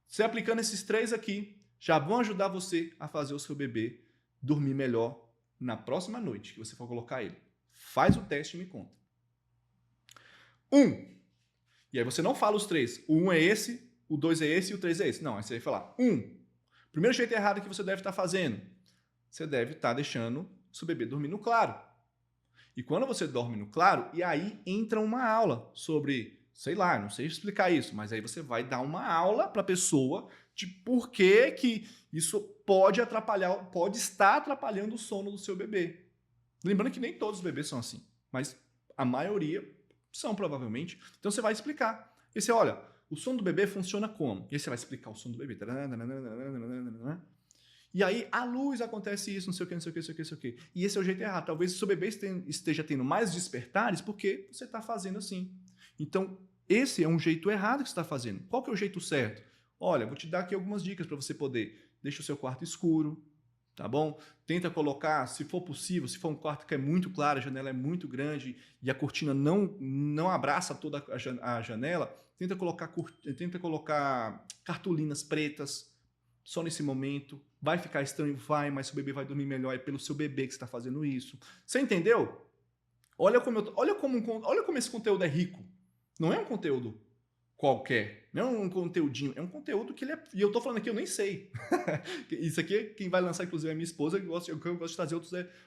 Você aplicando esses 3 aqui, já vão ajudar você a fazer o seu bebê dormir melhor na próxima noite que você for colocar ele. Faz o teste e me conta. 1. E aí você não fala os 3. O 1 é esse, o 2 é esse e o 3 é esse. Não, aí você vai falar 1. Primeiro jeito errado que você deve estar fazendo. Você deve estar deixando o seu bebê dormir no claro. E quando você dorme no claro, e aí entra uma aula sobre, sei lá, não sei explicar isso, mas aí você vai dar uma aula para a pessoa de por que isso pode atrapalhar, pode estar atrapalhando o sono do seu bebê. Lembrando que nem todos os bebês são assim, mas a maioria são provavelmente. Então você vai explicar. E você, olha, o sono do bebê funciona como? E aí você vai explicar o sono do bebê. E aí a luz acontece isso, não sei o que, não sei o que, não sei o que, não sei o que. E esse é o jeito errado. Talvez o seu bebê esteja tendo mais despertares porque você está fazendo assim. Então, esse é um jeito errado que você está fazendo. Qual que é o jeito certo? Olha, vou te dar aqui algumas dicas para você poder. Deixa o seu quarto escuro, tá bom? Tenta colocar, se for possível, se for um quarto que é muito claro, a janela é muito grande e a cortina não abraça toda a janela, tenta colocar cartolinas pretas só nesse momento. Vai ficar estranho? Vai, mas o bebê vai dormir melhor. É pelo seu bebê que você está fazendo isso. Você entendeu? Olha como esse conteúdo é rico. Não é um conteúdo qualquer. Não é um conteúdinho. É um conteúdo que ele é... E eu tô falando aqui, eu nem sei. Isso aqui, quem vai lançar, inclusive, é minha esposa. Eu gosto de trazer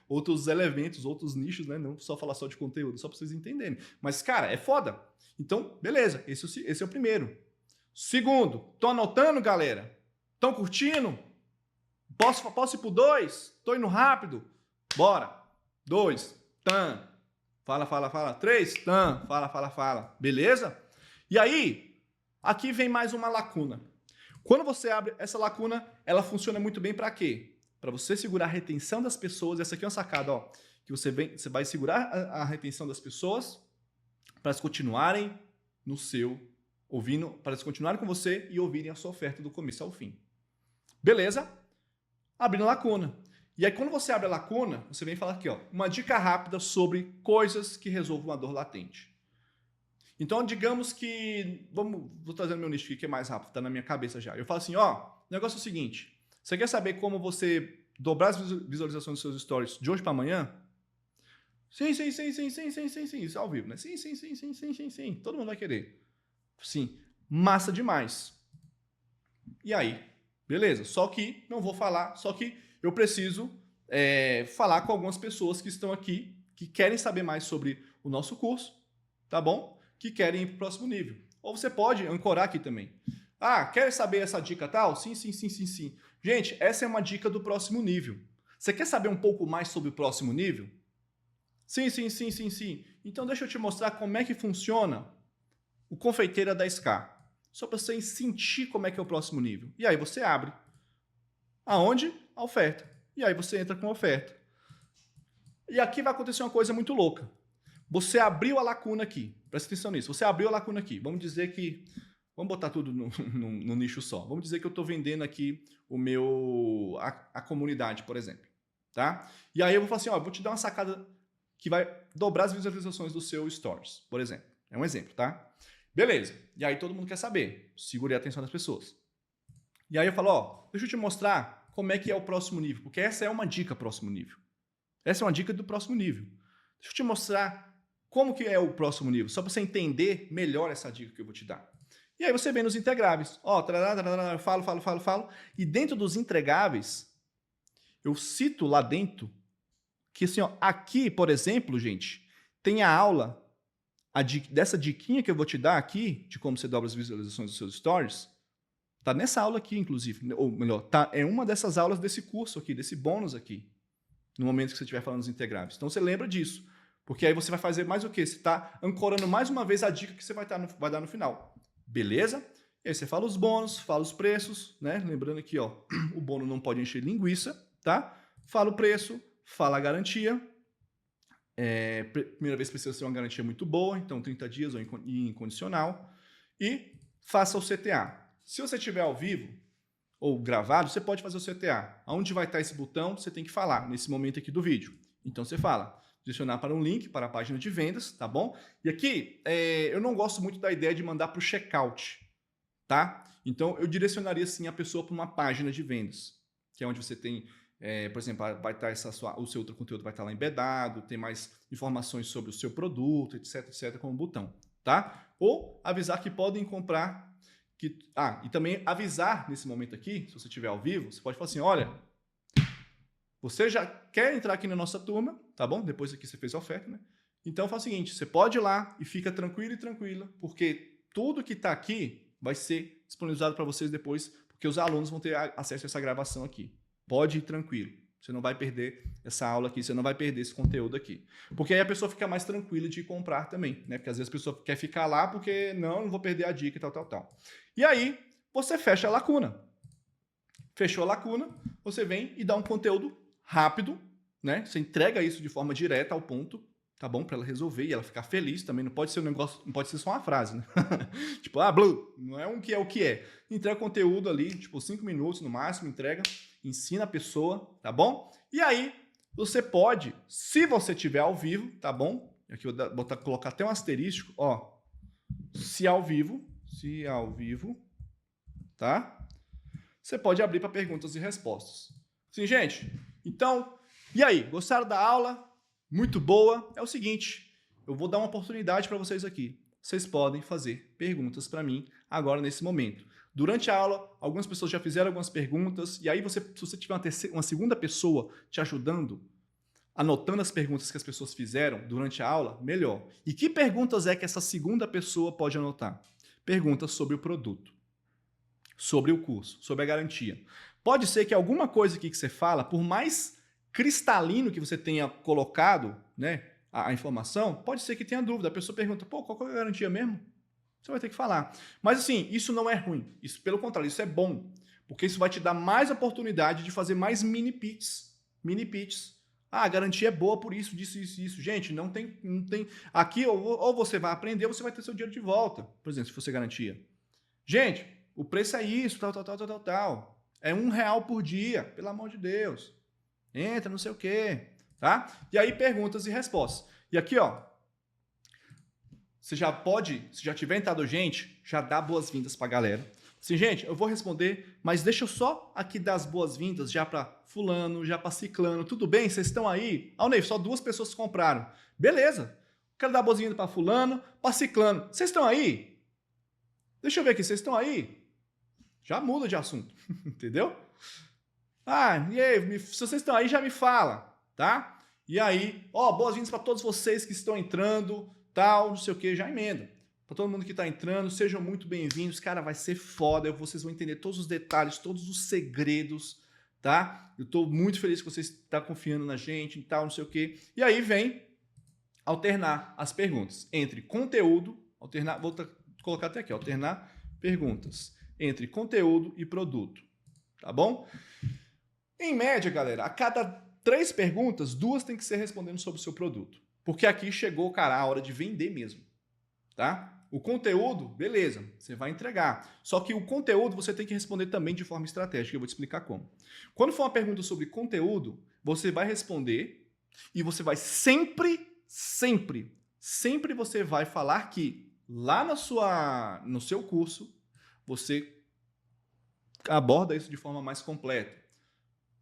outros elementos, outros nichos, né? Não só falar só de conteúdo, só pra vocês entenderem. Mas, cara, é foda. Então, beleza. Esse é o primeiro. Segundo, tô anotando, galera? Estão curtindo? Posso ir pro 2? Tô indo rápido? Bora. 2. Tan. Fala. 3. Tan. Fala. Beleza? E aí, aqui vem mais uma lacuna. Quando você abre essa lacuna, ela funciona muito bem para quê? Para você segurar a retenção das pessoas. Essa aqui é uma sacada, ó. Que você vai segurar a retenção das pessoas para elas continuarem no seu ouvindo, para elas continuarem com você e ouvirem a sua oferta do começo ao fim. Beleza? Abrindo a lacuna. E aí, quando você abre a lacuna, você vem falar aqui, ó, uma dica rápida sobre coisas que resolvam uma dor latente. Então, digamos que... Vou trazer meu nicho aqui, que é mais rápido, tá na minha cabeça já. Eu falo assim, ó, o negócio é o seguinte, você quer saber como você dobrar as visualizações dos seus stories de hoje para amanhã? Sim, isso é ao vivo, né? Sim, todo mundo vai querer. Sim, massa demais. E aí? Beleza, só que não vou falar, só que eu preciso falar com algumas pessoas que estão aqui, que querem saber mais sobre o nosso curso, tá bom? Que querem ir para o próximo nível. Ou você pode ancorar aqui também. Ah, quer saber essa dica tal? Sim. Gente, essa é uma dica do próximo nível. Você quer saber um pouco mais sobre o próximo nível? Sim. Então deixa eu te mostrar como é que funciona o Confeiteira 10K. só para você sentir como é que é o próximo nível. E aí você abre. Aonde? A oferta. E aí você entra com a oferta. E aqui vai acontecer uma coisa muito louca. Você abriu a lacuna aqui. Presta atenção nisso. Você abriu a lacuna aqui. Vamos dizer que... Vamos botar tudo no nicho só. Vamos dizer que eu estou vendendo aqui a comunidade, por exemplo. Tá? E aí eu vou falar assim, ó, vou te dar uma sacada que vai dobrar as visualizações do seu Stories, por exemplo. É um exemplo, tá? Beleza. E aí todo mundo quer saber. Segurei a atenção das pessoas. E aí eu falo, ó, deixa eu te mostrar como é que é o próximo nível, porque essa é uma dica próximo nível. Essa é uma dica do próximo nível. Deixa eu te mostrar como que é o próximo nível, só para você entender melhor essa dica que eu vou te dar. E aí você vem nos entregáveis. Ó, eu falo. E dentro dos entregáveis, eu cito lá dentro que assim, ó, aqui, por exemplo, gente, tem a aula dessa diquinha que eu vou te dar aqui, de como você dobra as visualizações dos seus stories, tá nessa aula aqui, inclusive. Ou melhor, tá, é uma dessas aulas desse curso aqui, desse bônus aqui, no momento que você estiver falando dos integráveis. Então você lembra disso. Porque aí você vai fazer mais o quê? Você está ancorando mais uma vez a dica que você vai dar no final. Beleza? E aí você fala os bônus, fala os preços, né? Lembrando aqui, ó, o bônus não pode encher linguiça, tá? Fala o preço, fala a garantia. Primeira vez precisa ser uma garantia muito boa, então 30 dias ou incondicional. E faça o CTA. Se você estiver ao vivo ou gravado, você pode fazer o CTA. Onde vai estar esse botão, você tem que falar nesse momento aqui do vídeo. Então você fala, direcionar para um link, para a página de vendas, tá bom? E aqui, eu não gosto muito da ideia de mandar para o checkout, tá? Então eu direcionaria sim a pessoa para uma página de vendas, que é onde você tem... por exemplo, vai estar o seu outro conteúdo vai estar lá embedado, tem mais informações sobre o seu produto, etc, com o botão, tá? Ou avisar que podem comprar, e também avisar nesse momento aqui, se você estiver ao vivo, você pode falar assim, olha, você já quer entrar aqui na nossa turma, tá bom? Depois aqui você fez a oferta, né? Então faz o seguinte, você pode ir lá e fica tranquilo e tranquila, porque tudo que está aqui vai ser disponibilizado para vocês depois, porque os alunos vão ter acesso a essa gravação aqui. Pode ir tranquilo. Você não vai perder essa aula aqui, você não vai perder esse conteúdo aqui. Porque aí a pessoa fica mais tranquila de comprar também, né? Porque às vezes a pessoa quer ficar lá porque não vou perder a dica e tal. E aí, você fecha a lacuna. Fechou a lacuna, você vem e dá um conteúdo rápido, né? Você entrega isso de forma direta ao ponto, tá bom? Para ela resolver e ela ficar feliz também. Não pode ser um negócio, não pode ser só uma frase, né? Tipo, blue, não é um que é o que é. Entrega conteúdo ali, tipo 5 minutos no máximo, entrega. Ensina a pessoa, tá bom? E aí, você pode, se você tiver ao vivo, tá bom? Aqui eu vou colocar até um asterisco, ó. Se ao vivo, tá? Você pode abrir para perguntas e respostas. Sim, gente? Então, e aí? Gostaram da aula? Muito boa. É o seguinte, eu vou dar uma oportunidade para vocês aqui. Vocês podem fazer perguntas para mim agora nesse momento. Durante a aula, algumas pessoas já fizeram algumas perguntas, e aí se você tiver uma segunda pessoa te ajudando, anotando as perguntas que as pessoas fizeram durante a aula, melhor. E que perguntas é que essa segunda pessoa pode anotar? Perguntas sobre o produto, sobre o curso, sobre a garantia. Pode ser que alguma coisa aqui que você fala, por mais cristalino que você tenha colocado, né, a informação, pode ser que tenha dúvida. A pessoa pergunta, pô, qual é a garantia mesmo? Você vai ter que falar. Mas assim, isso não é ruim. Isso, pelo contrário, isso é bom. Porque isso vai te dar mais oportunidade de fazer mais mini pitches. Mini pitches. A garantia é boa por isso, disso, isso, isso. Gente, não tem... Aqui, ou você vai aprender, ou você vai ter seu dinheiro de volta. Por exemplo, se fosse garantia. Gente, o preço é isso, tal. É R$1 por dia, pelo amor de Deus. Entra, não sei o quê. Tá? E aí, perguntas e respostas. E aqui, ó. Se já tiver entrado gente, já dá boas-vindas pra galera. Assim, gente, eu vou responder, mas deixa eu só aqui dar as boas-vindas já para fulano, já para ciclano. Tudo bem? Vocês estão aí? Ney, só 2 pessoas compraram. Beleza. Quero dar boas-vindas para fulano, para ciclano. Vocês estão aí? Deixa eu ver aqui, vocês estão aí? Já muda de assunto, entendeu? E aí, se vocês estão aí, já me fala, tá? E aí, boas-vindas para todos vocês que estão entrando, tal, não sei o que, já emenda. Para todo mundo que está entrando, sejam muito bem-vindos. Cara, vai ser foda. Vocês vão entender todos os detalhes, todos os segredos, tá? Eu estou muito feliz que vocês estão confiando na gente e tal, não sei o quê. E aí vem alternar as perguntas entre conteúdo, vou colocar até aqui, alternar perguntas entre conteúdo e produto, tá bom? Em média, galera, a cada 3 perguntas, 2 tem que ser respondendo sobre o seu produto. Porque aqui chegou, cara, a hora de vender mesmo, tá? O conteúdo, beleza, você vai entregar. Só que o conteúdo você tem que responder também de forma estratégica, eu vou te explicar como. Quando for uma pergunta sobre conteúdo, você vai responder e você vai sempre você vai falar que lá no seu curso, você aborda isso de forma mais completa.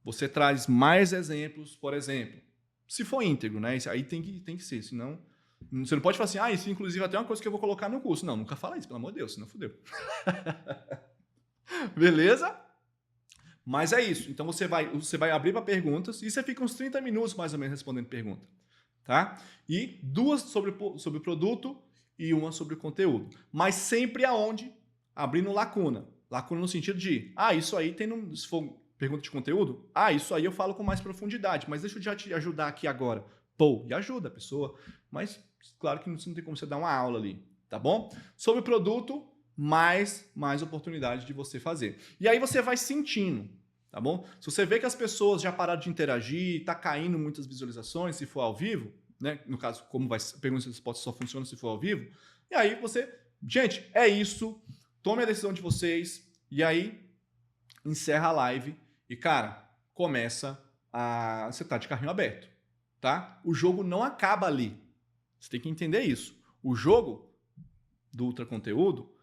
Você traz mais exemplos, por exemplo. Se for íntegro, né? Isso aí tem que ser, senão... Você não pode falar assim, isso inclusive até uma coisa que eu vou colocar no curso. Não, nunca fala isso, pelo amor de Deus, senão fodeu. Beleza? Mas é isso. Então você vai abrir para perguntas e você fica uns 30 minutos mais ou menos respondendo pergunta. Tá? E 2 sobre o produto e 1 sobre o conteúdo. Mas sempre aonde? Abrindo lacuna. Lacuna no sentido de, isso aí tem, se for pergunta de conteúdo, isso aí eu falo com mais profundidade, mas deixa eu já te ajudar aqui agora. E ajuda a pessoa, mas claro que não tem como você dar uma aula ali, tá bom? Sobre o produto, mais oportunidade de você fazer. E aí você vai sentindo, tá bom? Se você vê que as pessoas já pararam de interagir, tá caindo muitas visualizações, se for ao vivo, né? No caso, como vai pergunta se resposta só funciona se for ao vivo, e aí você, gente, é isso, tome a decisão de vocês, e aí encerra a live e, cara, começa você tá de carrinho aberto, tá? O jogo não acaba ali. Você tem que entender isso. O jogo do ultra conteúdo,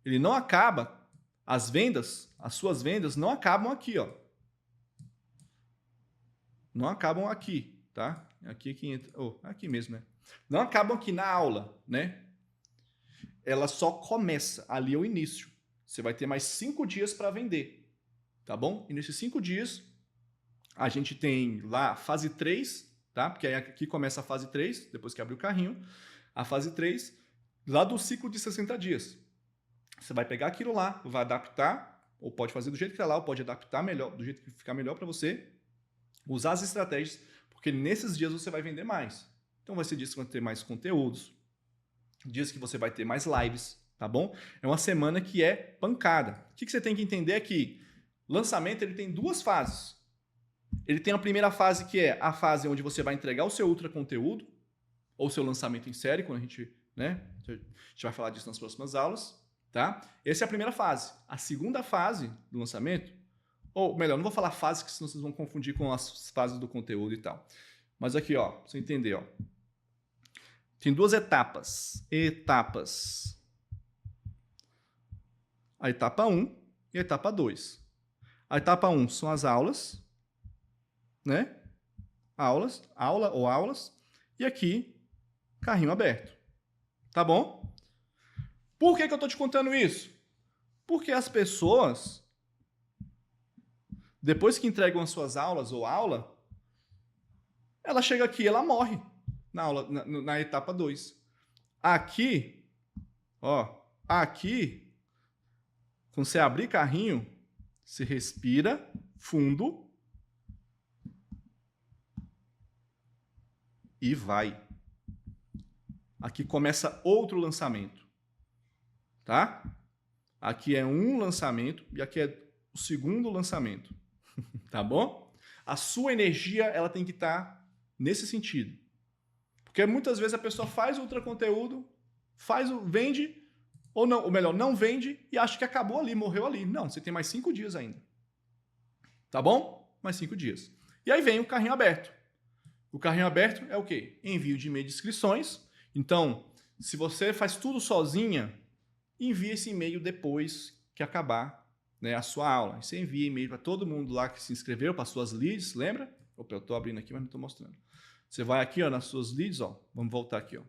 ele não acaba, as suas vendas não acabam aqui, ó. Não acabam aqui, tá? Aqui entra, aqui mesmo, né? Não acabam aqui na aula, né? Ela só começa, ali é o início. Você vai ter mais 5 dias para vender, tá bom? E nesses 5 dias, a gente tem lá fase 3, tá? Porque aí aqui começa a fase 3, depois que abrir o carrinho. A fase 3, lá do ciclo de 60 dias. Você vai pegar aquilo lá, vai adaptar, ou pode fazer do jeito que está lá, ou pode adaptar melhor, do jeito que ficar melhor para você. Usar as estratégias, porque nesses dias você vai vender mais. Então vai ser dias que vai ter mais conteúdos, dias que você vai ter mais lives, tá bom? É uma semana que é pancada. O que você tem que entender é que lançamento ele tem 2 fases. Ele tem a primeira fase, que é a fase onde você vai entregar o seu ultra conteúdo, ou seu lançamento em série, quando a gente vai falar disso nas próximas aulas, tá? Essa é a primeira fase. A segunda fase do lançamento, ou melhor, não vou falar fase, que senão vocês vão confundir com as fases do conteúdo e tal. Mas aqui, ó, pra você entender, ó. Tem 2 etapas. A etapa 1 e a etapa 2. A etapa 1 são as aulas, né? Aulas. E aqui, carrinho aberto. Tá bom? Por que eu tô te contando isso? Porque as pessoas, depois que entregam as suas aulas ou aula, ela chega aqui e ela morre na etapa 2. Aqui, quando você abrir carrinho, você respira fundo e vai. Aqui começa outro lançamento, tá? Aqui é um lançamento e aqui é o segundo lançamento, tá bom? A sua energia, ela tem que estar nesse sentido. Porque muitas vezes a pessoa faz ultra conteúdo, vende, ou melhor, não vende e acha que acabou ali, morreu ali. Não, você tem mais 5 dias ainda. Tá bom? Mais 5 dias. E aí vem o carrinho aberto. O carrinho aberto é o quê? Envio de e-mail de inscrições. Então, se você faz tudo sozinha, envie esse e-mail depois que acabar, né, a sua aula. Você envia e-mail para todo mundo lá que se inscreveu, para suas leads, lembra? Opa, eu estou abrindo aqui, mas não estou mostrando. Você vai aqui, ó, nas suas leads, ó. Vamos voltar aqui, ó.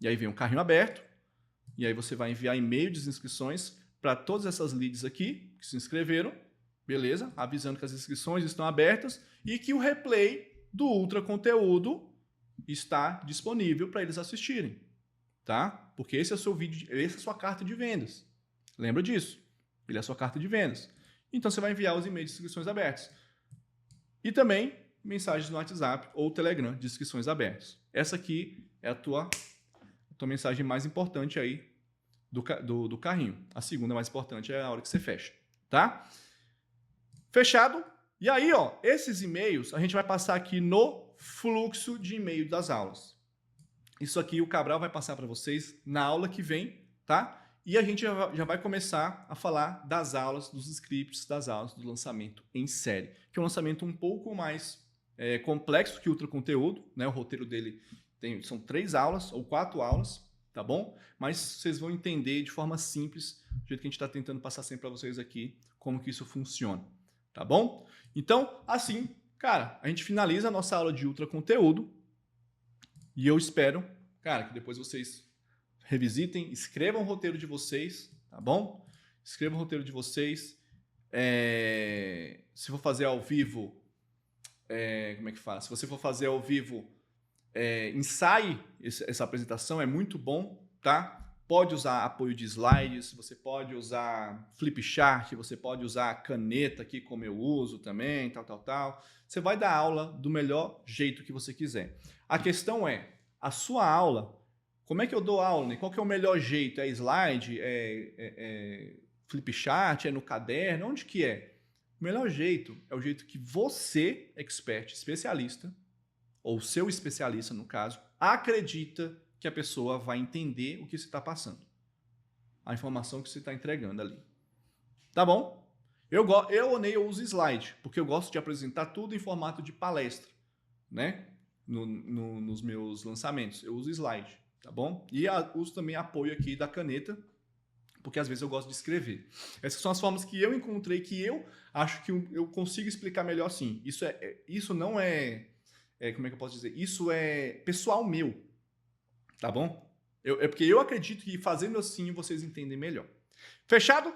E aí vem o carrinho aberto. E aí você vai enviar e-mail de inscrições para todas essas leads aqui que se inscreveram, beleza? Avisando que as inscrições estão abertas e que o replay do ultra conteúdo está disponível para eles assistirem, tá? Porque esse é o seu vídeo, essa é a sua carta de vendas. Lembra disso? Ele é a sua carta de vendas. Então você vai enviar os e-mails de inscrições abertos. E também mensagens no WhatsApp ou Telegram de inscrições abertas. Essa aqui é a tua mensagem mais importante aí do carrinho. A segunda mais importante é a hora que você fecha, tá? Fechado. E aí, ó, esses e-mails a gente vai passar aqui no fluxo de e-mail das aulas. Isso aqui o Cabral vai passar para vocês na aula que vem, tá? E a gente já vai começar a falar das aulas, dos scripts, das aulas do lançamento em série, que é um lançamento um pouco mais complexo que o Ultra Conteúdo, né? O roteiro dele são 3 aulas ou 4 aulas, tá bom? Mas vocês vão entender de forma simples, do jeito que a gente está tentando passar sempre para vocês aqui, como que isso funciona, tá bom? Então, assim, cara, a gente finaliza a nossa aula de Ultra Conteúdo e eu espero, cara, que depois vocês revisitem, escrevam o roteiro de vocês, tá bom? Escrevam o roteiro de vocês. Se for fazer ao vivo, como é que fala? Se você for fazer ao vivo, ensaie essa apresentação, é muito bom, tá? Pode usar apoio de slides, você pode usar Flipchart, você pode usar caneta aqui como eu uso também, tal. Você vai dar aula do melhor jeito que você quiser. A questão é, a sua aula, como é que eu dou aula, né? Qual que é o melhor jeito? É slide? É Flipchart? É no caderno? Onde que é? O melhor jeito é o jeito que você, expert, especialista, ou seu especialista no caso, acredita que a pessoa vai entender o que você está passando. A informação que você está entregando ali. Tá bom? Eu uso slide, porque eu gosto de apresentar tudo em formato de palestra, né? Nos meus lançamentos. Eu uso slide, tá bom? E uso também apoio aqui da caneta, porque às vezes eu gosto de escrever. Essas são as formas que eu encontrei que eu acho que eu consigo explicar melhor assim. Isso não é... como é que eu posso dizer? Isso é pessoal meu. Tá bom? Porque eu acredito que fazendo assim vocês entendem melhor. Fechado?